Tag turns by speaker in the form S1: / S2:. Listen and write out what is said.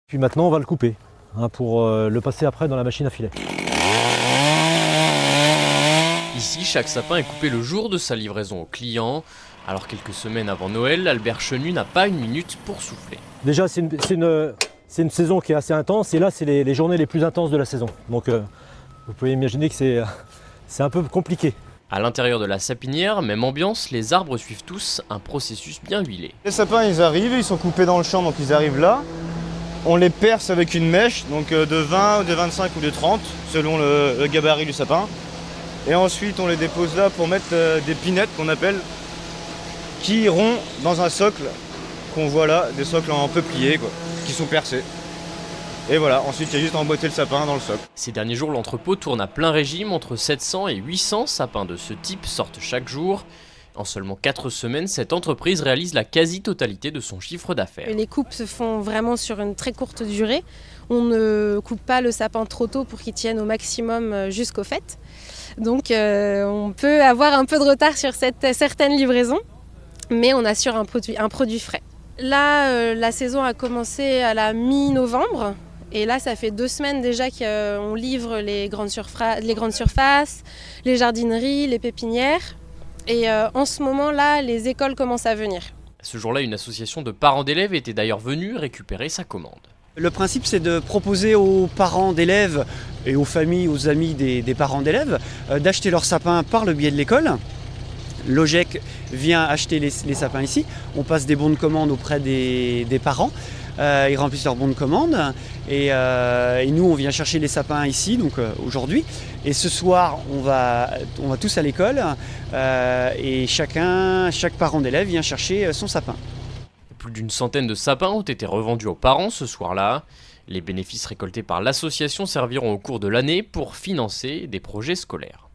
S1: Puis maintenant on va le couper pour le passer après dans la machine à filet.
S2: Ici, chaque sapin est coupé le jour de sa livraison au client. Alors quelques semaines avant Noël, Albert Chenu n'a pas une minute pour souffler.
S1: Déjà c'est une saison qui est assez intense et là c'est les journées les plus intenses de la saison. Donc vous pouvez imaginer que c'est un peu compliqué.
S2: À l'intérieur de la sapinière, même ambiance, les arbres suivent tous un processus bien huilé.
S3: Les sapins ils arrivent, ils sont coupés dans le champ donc ils arrivent là. On les perce avec une mèche, donc de 20, de 25 ou de 30 selon le gabarit du sapin. Et ensuite on les dépose là pour mettre des pinettes qu'on appelle, qui iront dans un socle qu'on voit là, des socles en peuplier quoi, qui sont percés. Et voilà, ensuite il y a juste à emboîter le sapin dans le socle.
S2: Ces derniers jours, l'entrepôt tourne à plein régime, entre 700 et 800 sapins de ce type sortent chaque jour. En seulement 4 semaines, cette entreprise réalise la quasi-totalité de son chiffre d'affaires.
S4: Les coupes se font vraiment sur une très courte durée. On ne coupe pas le sapin trop tôt pour qu'il tienne au maximum jusqu'aux fêtes. Donc on peut avoir un peu de retard sur certaines livraisons, mais on assure un produit frais. Là, la saison a commencé à la mi-novembre. Et là, ça fait 2 semaines déjà qu'on livre les grandes surfaces, les jardineries, les pépinières. Et en ce moment-là, les écoles commencent à venir.
S2: Ce jour-là, une association de parents d'élèves était d'ailleurs venue récupérer sa commande.
S5: Le principe, c'est de proposer aux parents d'élèves et aux familles, aux amis des parents d'élèves d'acheter leurs sapins par le biais de l'école. L'OGEC vient acheter les sapins ici. On passe des bons de commande auprès des parents. Ils remplissent leurs bons de commande et nous on vient chercher les sapins ici donc aujourd'hui et ce soir on va tous à l'école et chaque parent d'élève vient chercher son sapin.
S2: Plus d'une centaine de sapins ont été revendus aux parents ce soir-là. Les bénéfices récoltés par l'association serviront au cours de l'année pour financer des projets scolaires.